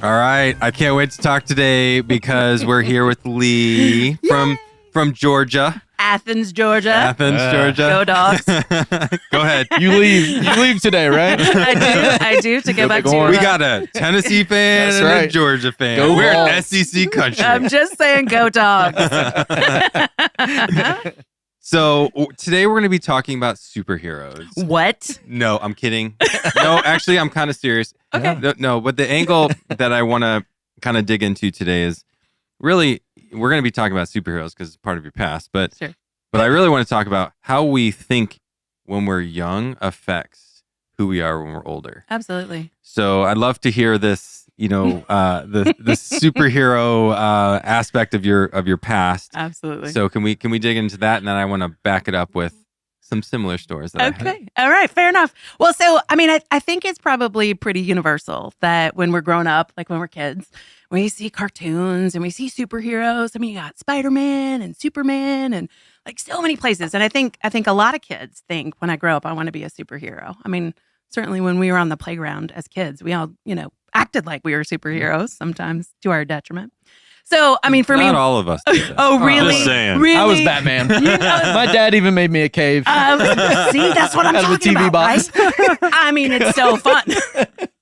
All right. I can't wait to talk today because we're here with Leigh from Georgia. Athens, Georgia. Georgia. Go Dogs. Go ahead. You leave today, right? I do to go back to. We got a Tennessee fan That's and right. a Georgia fan. Go We're Vols. an SEC country. I'm just saying, go Dogs. So today we're going to be talking about superheroes. What? No, I'm kidding. No, actually, I'm kind of serious. Okay. No, but the angle that I want to kind of dig into today is really, we're going to be talking about superheroes because it's part of your past. But Sure. But I really want to talk about how we think when we're young affects who we are when we're older. Absolutely. So I'd love to hear this, the superhero aspect of your past. Absolutely. So can we dig into that? And then I want to back it up with some similar stories that I had. Okay. All right. Fair enough. Well, so, I think it's probably pretty universal that when we're grown up, like when we're kids, we see cartoons and we see superheroes. You got Spider-Man and Superman and like so many places. And I think a lot of kids think when I grow up, I want to be a superhero. Certainly when we were on the playground as kids, we all, acted like we were superheroes, sometimes to our detriment. So, for me, Not all of us did that. Oh, really? Just saying. Really? I was Batman. My dad even made me a cave. See, that's what I'm Out of a talking TV about, box. right? It's so fun.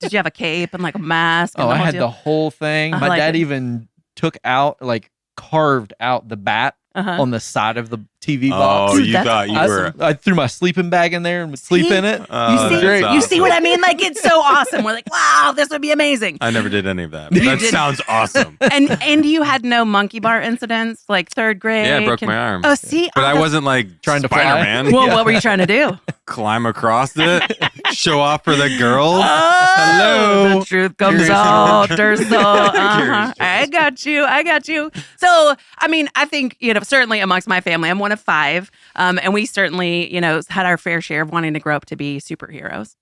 Did you have a cape and like a mask? And I whole had deal? the whole thing. I My like dad it. even took out, carved out the bat Uh-huh. on the side of the TV box. Oh, Dude, you that's thought you awesome. were. I threw my sleeping bag in there and would sleep See? in it. Oh, You see, great. that's you see what awesome. I mean? Like, it's so awesome. We're like, wow, this would be amazing. I never did any of that. But that did. sounds awesome. And you had no monkey bar incidents, like third grade? Yeah, I broke my arm. Oh, see? But I that's- wasn't like Trying to fly. Spider-Man. Well, what were you trying to do? Climb across it, show off for the girls. Oh, Hello. the truth comes Curious. out. There's so, Curious. I got you. So, I think, certainly amongst my family, I'm one of 5. And we certainly, had our fair share of wanting to grow up to be superheroes.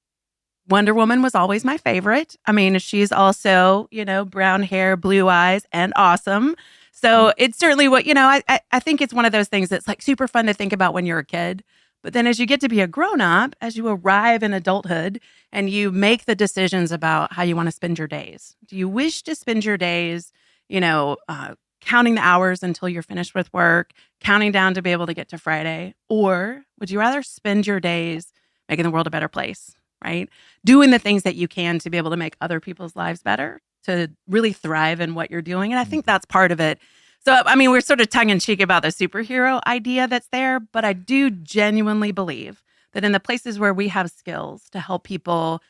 Wonder Woman was always my favorite. She's also, brown hair, blue eyes, and awesome. So it's certainly what, I think it's one of those things that's like super fun to think about when you're a kid. But then as you get to be a grown-up, as you arrive in adulthood and you make the decisions about how you want to spend your days. Do you wish to spend your days, counting the hours until you're finished with work, counting down to be able to get to Friday? Or would you rather spend your days making the world a better place, right? Doing the things that you can to be able to make other people's lives better, to really thrive in what you're doing. And I think that's part of it. So, we're sort of tongue-in-cheek about the superhero idea that's there, but I do genuinely believe that in the places where we have skills to help people,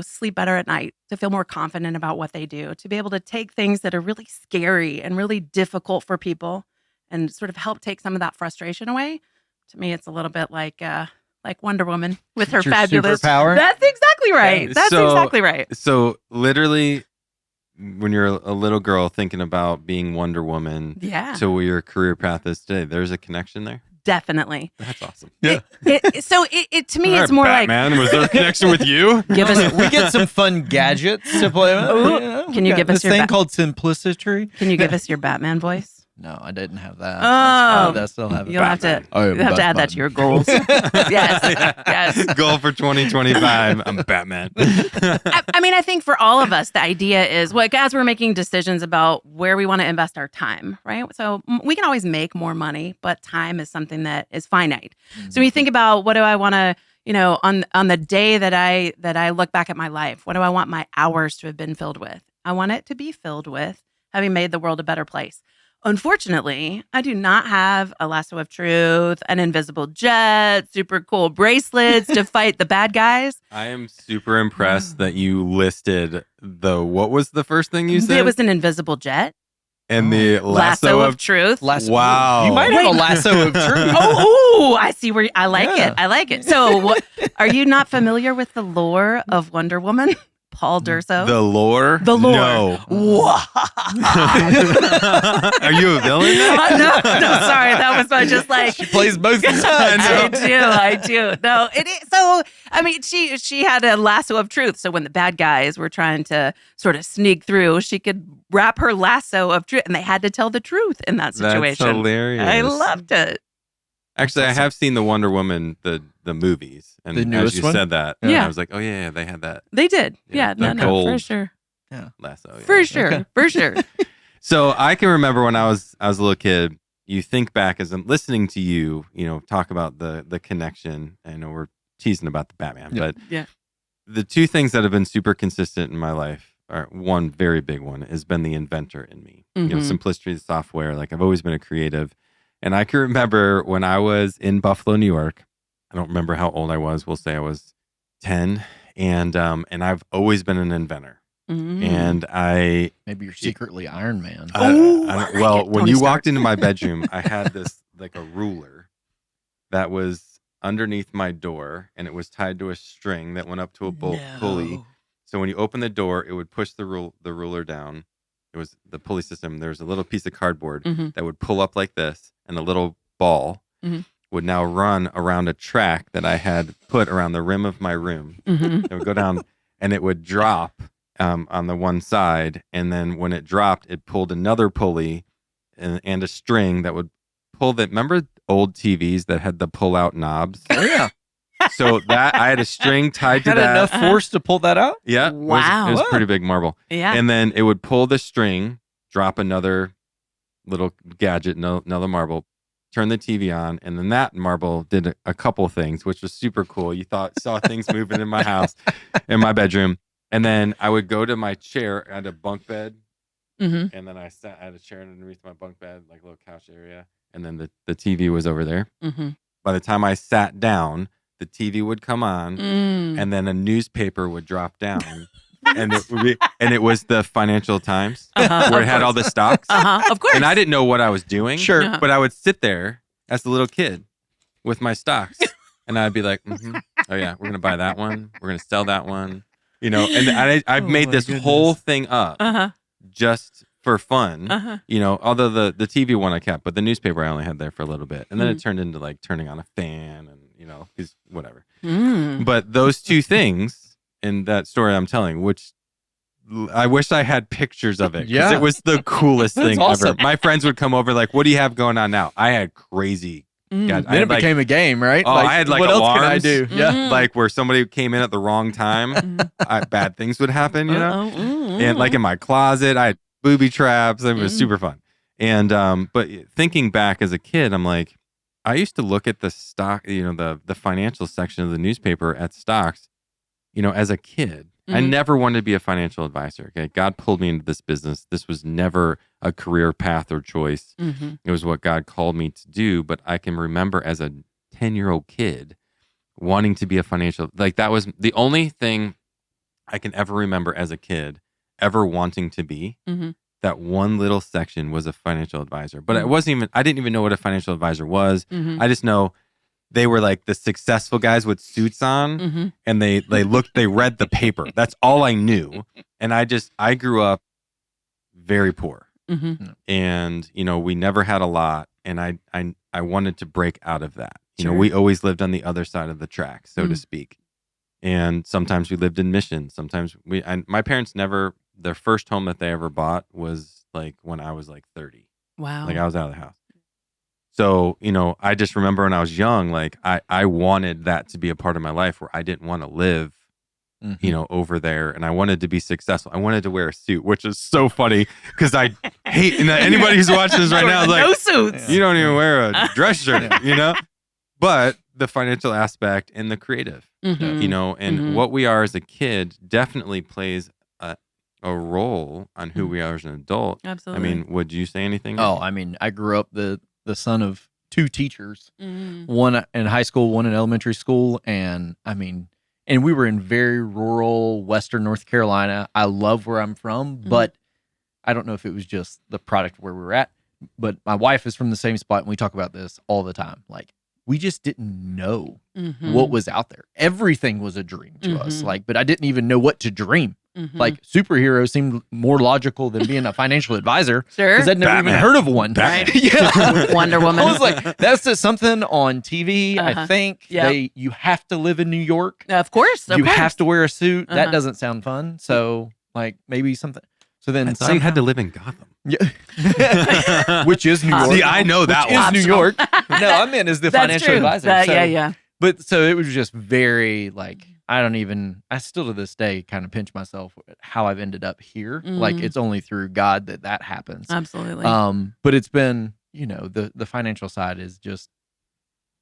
sleep better at night, to feel more confident about what they do, to be able to take things that are really scary and really difficult for people and sort of help take some of that frustration away. To me, it's a little bit like Wonder Woman with her Your fabulous superpower? That's exactly right. Yeah. That's So- exactly right. So literally, when you're a little girl thinking about being Wonder Woman Yeah, to where your career path is today, there's a connection there. definitely. That's awesome. So to me, All it's right, more Batman, was there a connection with you? like give us. We get some fun gadgets to play with. Ooh, can you We got give us this your thing ba- called simplicity? Can you give us your Batman voice? No, I didn't have that. Oh. I still have it. You'll have to. I am You have to add that Batman. to your goals. Yes. Goal for 2025. I'm Batman. I think for all of us, the idea is, like, as we're making decisions about where we want to invest our time, right? So we can always make more money, but time is something that is finite. So when you think about what do I want to, on the day that I look back at my life, what do I want my hours to have been filled with? I want it to be filled with having made the world a better place. Unfortunately, I do not have a lasso of truth, an invisible jet, super cool bracelets to fight the bad guys. I am super impressed that you listed what was the first thing you said? It was an invisible jet. And the lasso of truth. Wow. You might have a Wait. lasso of truth. Oh, I see where I like Yeah. it. I like it. So, are you not familiar with the lore of Wonder Woman? Paul Durso. The lore? The lore. No. Whoa. Are you a villain now? no, sorry. That was just like. She plays both sides. I do. No, it is. So, she had a lasso of truth. So when the bad guys were trying to sort of sneak through, she could wrap her lasso of truth, and they had to tell the truth in that situation. That's hilarious. I loved it. Actually, I have seen the Wonder Woman, the movies, and The as newest you one? said that, Yeah. I was like, oh yeah, they had that. They did. Yeah, Yeah, the no, gold. for sure. lasso. Yeah. For sure. Okay. For sure. So I can remember when I was a little kid. You think back as I'm listening to you, talk about the connection. I know we're teasing about the Batman, but Yeah. the two things that have been super consistent in my life are one very big one has been the inventor in me. Mhm. Simplicity of software. Like I've always been a creative, and I can remember when I was in Buffalo, New York. I don't remember how old I was. We'll say I was 10, and I've always been an inventor. Mm. And Maybe you're secretly Iron Man. Ooh, well, when Tony you Stark. walked into my bedroom, I had this like a ruler that was underneath my door, and it was tied to a string that went up to a pulley. So when you open the door, it would push the ruler down. It was the pulley system. There was a little piece of cardboard Mhm. that would pull up like this, and a little ball Mhm. would now run around a track that I had put around the rim of my room. Mhm. It would go down, and it would drop on the one side, and then when it dropped, it pulled another pulley and a string that would pull that. Remember old TVs that had the pull-out knobs? Oh, yeah. So that I had a string tied to Had that. enough force to pull that out? Yeah, Wow. it was pretty big marble. Yeah. And then it would pull the string, drop another little gadget, another marble, turn the TV on, and then that marble did a couple things, which was super cool. You saw things moving in my house, in my bedroom. And then I would go to my chair. I had a bunk bed, Mhm. and then I had a chair underneath my bunk bed, like a little couch area. And then the TV was over there. Mhm. By the time I sat down, the TV would come on, Mm. and then a newspaper would drop down. And it was the Financial Times, Uh-huh, where of it had all the stocks. Of course. And I didn't know what I was doing. Sure. Yeah. But I would sit there as a little kid with my stocks, and I'd be like, "Oh yeah, we're gonna buy that one. We're gonna sell that one." And I've Oh made my this goodness. whole thing up Uh-huh. just for fun. Uh-huh. Although the TV one I kept, but the newspaper I only had there for a little bit, and then Mm. it turned into like turning on a fan and because whatever. Mm. But those two things in that story I'm telling, which I wish I had pictures of it, because Yeah. it was the coolest That's thing awesome. ever. My friends would come over like, "What do you have going on now?" I had crazy. Mm. God, I Then had it like, became a game, right? Oh, I had, like, what else can I alarms. do? Yeah. Mhm. like where somebody came in at the wrong time, Mhm. bad things would happen, Uh-oh. Mm, And like in my closet, I had booby traps. It was Mm. super fun. And but thinking back as a kid, I'm like, I used to look at the stock, the financial section of the newspaper at stocks, as a kid. I Mhm. never wanted to be a financial advisor. Okay, God pulled me into this business. This was never a career path or choice. Mhm. It was what God called me to do. But I can remember as a 10-year-old kid wanting to be a financial, like that was the only thing I can ever remember as a kid ever wanting to be. Mhm. That one little section was a financial advisor. But Mhm. I didn't even know what a financial advisor was. Mhm. I just know they were like the successful guys with suits on, Mhm. and they read the paper. That's all I knew. And I grew up very poor, Mhm. and we never had a lot, and I wanted to break out of that. Sure. We always lived on the other side of the track, so to Mm. speak. And sometimes we lived in Mission. Sometimes my parents never, their first home that they ever bought was like when I was like 30. Wow. Like I was out of the house. So, I just remember when I was young, like I wanted that to be a part of my life where I didn't want to live, Mhm. over there, and I wanted to be successful. I wanted to wear a suit, which is so funny because I hate, and anybody who's watching this right now is like, no suits. you don't even wear a dress shirt, But the financial aspect and the creative, Mhm. and Mhm. what we are as a kid definitely plays a role on who Mhm. we are as an adult. Absolutely. I mean, would you say anything? Oh, I mean, I grew up the son of two teachers, Mhm. one in high school, one in elementary school, and I mean, and we were in very rural Western North Carolina. I love where I'm from, but I don't know if it was just the product where we were at, but my wife is from the same spot, and we talk about this all the time. Like, we just didn't know Mhm. what was out there. Everything was a dream to us, Mhm. like, but I didn't even know what to dream. Mhm. Like, superheroes seemed more logical than being a financial advisor sure. because I'd never even Batman. heard of one. Batman. Yeah. Wonder Woman. I was like, that's just something on TV. Uh-huh. I think Yep. you have to live in New York. Of course. Of You course. have to wear a suit. Uh-huh. That doesn't sound fun. So, like, maybe something. So then I thought you had to live in Gotham. Yeah. Which is New York. See, I know that Which one. is New York. No, I meant as the That's financial true. advisor. That- So- yeah. But so it was just very like I still to this day kind of pinch myself at how I've ended up here. Like it's only through God that happens. Absolutely. But it's been, the financial side is just,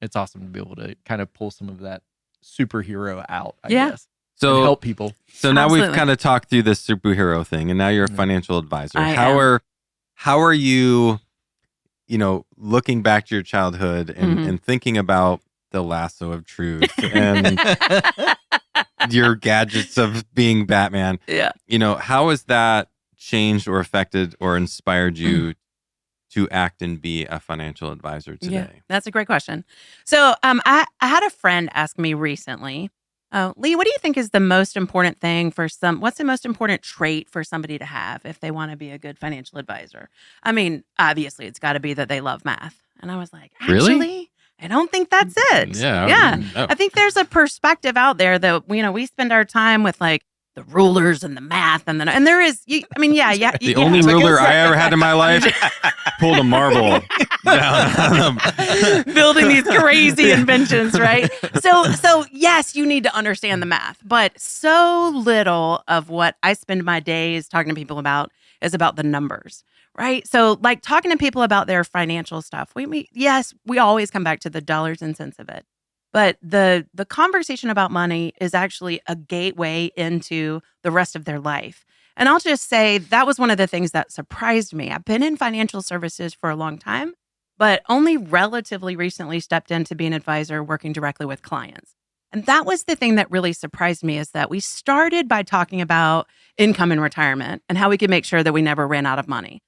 it's awesome to be able to kind of pull some of that superhero out, I guess. So and help people. So now we've kind of talked through this superhero thing, and now you're a financial advisor. How are you, looking back to your childhood and thinking about the lasso of truth and your gadgets of being Batman? Yeah. How has that changed or affected or inspired you to act and be a financial advisor today? Yeah, that's a great question. So I had a friend ask me recently, Leigh, what do you think is the most important thing what's the most important trait for somebody to have if they want to be a good financial advisor? I mean, obviously it's got to be that they love math. And I was like, actually, really? I don't think that's it. Yeah. I think there's a perspective out there that, we spend our time with like the rulers and the math and there is, the only ruler I ever had in my life pulled a marble down. Building these crazy inventions, right? So yes, you need to understand the math, but so little of what I spend my days talking to people about is about the numbers, right? So like talking to people about their financial stuff, we always come back to the dollars and cents of it. But the conversation about money is actually a gateway into the rest of their life. And I'll just say that was one of the things that surprised me. I've been in financial services for a long time, but only relatively recently stepped in to be an advisor working directly with clients. And that was the thing that really surprised me, is that we started by talking about income and retirement and how we could make sure that we never ran out of money.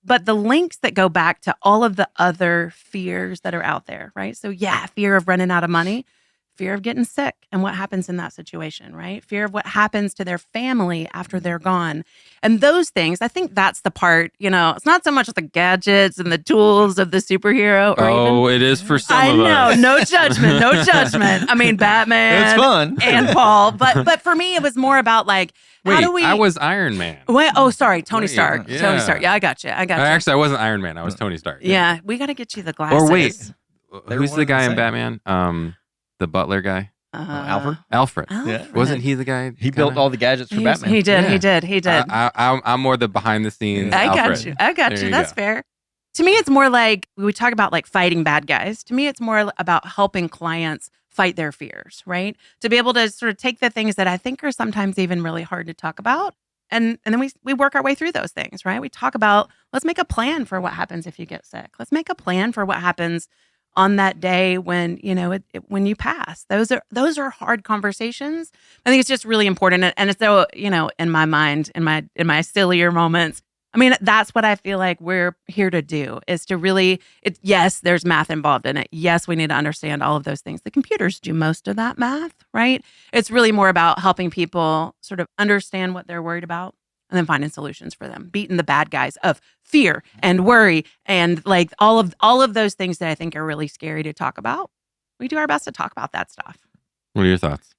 But the links that go back to all of the other fears that are out there, right? So fear of running out of money, fear of getting sick and what happens in that situation, right? Fear of what happens to their family after they're gone. And those things, I think that's the part, it's not so much the gadgets and the tools of the superhero. It is for some of us. I know, no judgment. I mean, Batman. It's fun. And Paul. But for me, it was more about like, wait, I was Iron Man. Wait, sorry, Tony Stark. Yeah. Tony Stark. Yeah, I got you. Actually, I wasn't Iron Man. I was Tony Stark. Yeah, we got to get you the glasses. Or wait, who's the guy in Batman? The butler guy. Alfred. Yeah. Wasn't he the guy? He built all the gadgets for Batman. He did. I'm more the behind the scenes. I Alfred. got you. That's fair. To me, it's more like we talk about like fighting bad guys. To me, it's more about helping clients fight their fears, right? To be able to sort of take the things that I think are sometimes even really hard to talk about. And then we work our way through those things, right? We talk about, let's make a plan for what happens if you get sick. Let's make a plan for what happens on that day when, when you pass. Those are hard conversations. I think it's just really important. And it's so, in my mind, in my sillier moments, I mean, that's what I feel like we're here to do, is to really, yes, there's math involved in it. Yes, we need to understand all of those things. The computers do most of that math, right? It's really more about helping people sort of understand what they're worried about and then finding solutions for them, beating the bad guys of fear and worry and like all of those things that I think are really scary to talk about. We do our best to talk about that stuff. What are your thoughts?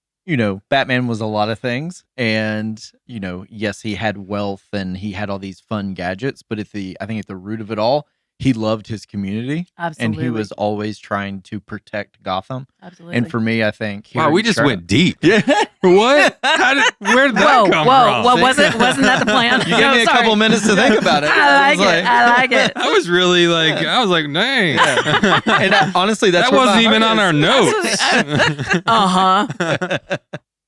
Batman was a lot of things, and yes, he had wealth and he had all these fun gadgets, but I think at the root of it all, he loved his community. Absolutely. And he was always trying to protect Gotham. Absolutely. And for me, I think wow, we just went deep. Yeah. What? Where did that come from? Well, wasn't that the plan? You gave me a couple minutes to think about it. I like it. I was really like, dang. Yeah. And honestly, that wasn't even on our notes.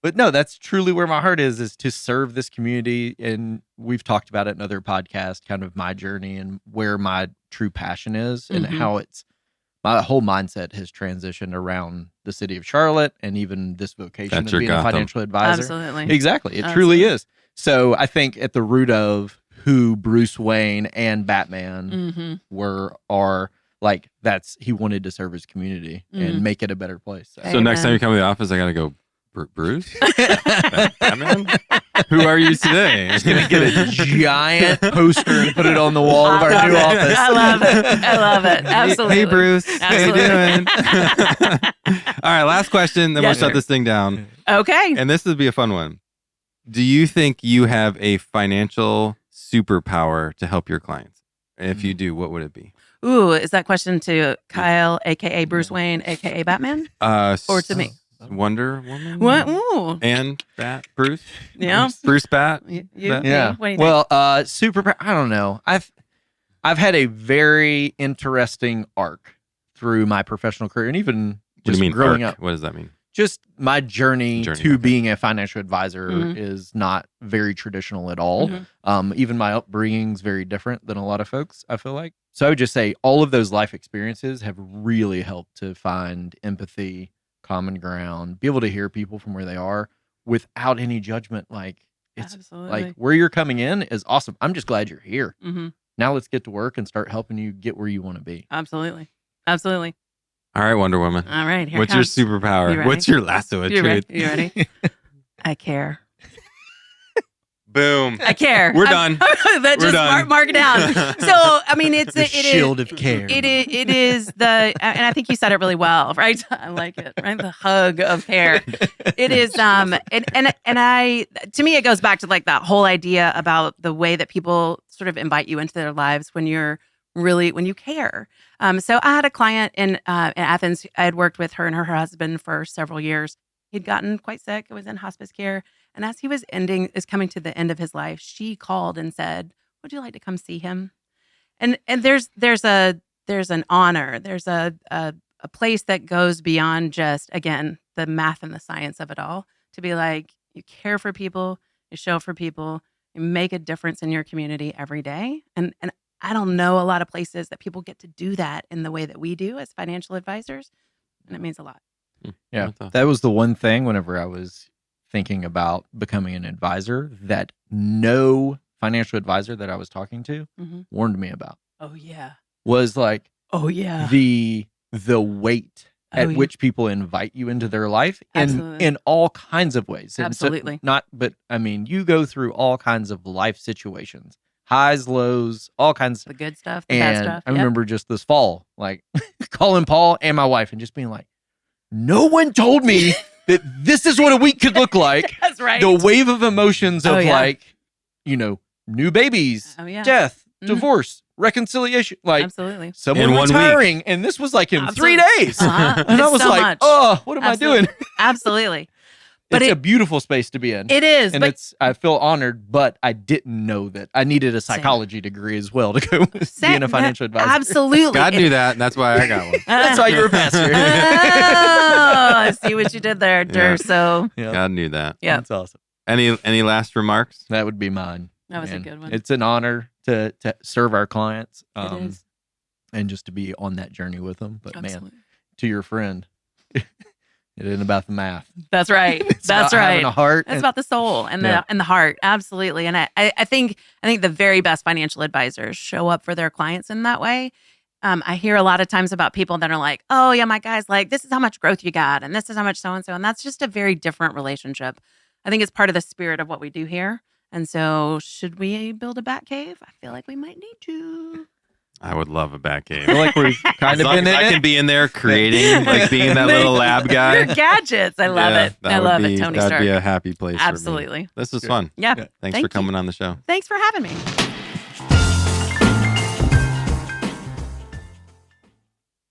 But no, that's truly where my heart is to serve this community. And we've talked about it in other podcasts, kind of my journey and where my true passion is and how my whole mindset has transitioned around the city of Charlotte and even this vocation of being a financial advisor. Absolutely. Exactly. It truly is. So I think at the root of who Bruce Wayne and Batman are like, he wanted to serve his community and make it a better place. So next time you come to the office, I got to go, Bruce? Batman? Who are you today? Just going to get a giant poster and put it on the wall of our new office. I love it. Absolutely. Hey, Bruce. How you doing? All right, last question, then we'll shut this thing down. Okay. And this would be a fun one. Do you think you have a financial superpower to help your clients? If you do, what would it be? Ooh, is that question to Kyle, a.k.a. Bruce Wayne, a.k.a. Batman? Or to me? Wonder Woman. What? Ooh. And that Bruce. Yeah. Bruce Bat. You, That- Yeah. What do you think? Well, super. I don't know. I've had a very interesting arc through my professional career, and even What do just you mean growing arc? up. What does that mean? Just my journey to okay. being a financial advisor Mhm. is not very traditional at all. Mhm. Even my upbringing's very different than a lot of folks, I feel like. So I would just say all of those life experiences have really helped to find empathy, common ground, be able to hear people from where they are without any judgment. Like, it's Absolutely. like where you're coming in is awesome. I'm just glad you're here. Mhm. Now let's get to work and start helping you get where you want to be. Absolutely. Absolutely. All right, Wonder Woman. All right. Here What's comes. your superpower? You ready? What's your lasso of You truth? ready? You ready? I care. Boom. I care. We're I'm- done. that We're just done. mark it down. So, I mean, The shield of care. It is the, and I think you said it really well, right? I like it, right? The hug of care. It is, and I, to me, it goes back to like that whole idea about the way that people sort of invite you into their lives when you care. So I had a client in Athens. I had worked with her and her husband for several years. He'd gotten quite sick. It was in hospice care. And as he was coming to the end of his life, she called and said, "Would you like to come see him?" And there's an honor, there's a place that goes beyond just, again, the math and the science of it all, to be like, you care for people, you show up for people, you make a difference in your community every day. And I don't know a lot of places that people get to do that in the way that we do as financial advisors. And it means a lot. Yeah, That's awesome. that was the one thing whenever I was thinking about becoming an advisor that no financial advisor that I was talking to Mhm. warned me about. Oh, yeah. Was like Oh, yeah. the weight Oh, at yeah. which people invite you into their life Absolutely. in all kinds of ways. And so Absolutely. but I mean, you go through all kinds of life situations, highs, lows, all kinds. The good stuff, the bad And stuff. I Yep. remember just this fall, like calling Paul and my wife and just being like, no one told me that this is what a week could look like. That's right. The wave of emotions of Oh, yeah. like, new babies, Oh, yeah. death, Mhm. divorce, reconciliation, like Absolutely. someone In 1 week. retiring. And this was like in 3 Absolutely. days. Uh-huh. And I It's was so like, much. oh, what am I Absolutely. doing? Absolutely. But It's it- a beautiful space to be in. It is. And But I feel honored, but I didn't know that I needed a psychology degree as well to go being a financial advisor. Absolutely. God knew that, and that's why I got one. That's why you're a pastor. Oh, I see what you did there, Yeah. Durso. Yeah, God knew that. Yeah. that's awesome. Any last remarks? That would be mine. That was a And good one. It's an honor to serve our clients, It is. and just to be on that journey with them. But man, Absolutely. to your friend, it isn't about the math. That's right. It's That's about right. having a heart. It's and- about the soul and Yeah. the heart. Absolutely. And I think the very best financial advisors show up for their clients in that way. I hear a lot of times about people that are like, "Oh yeah, my guy's like, this is how much growth you got, and this is how much so and so," and that's just a very different relationship. I think it's part of the spirit of what we do here. And so, should we build a bat cave? I feel like we might need to. I would love a bat cave. I feel like we've kind As of long been as in I it. can be in there creating, like being that little lab guy. Your gadgets. I love Yeah, it. that I would love be- it, Tony that'd Stark. be a happy place. For me. Absolutely. This was Good. fun. Yeah. Yeah. Thanks Thank for coming on the show. Thanks for having me.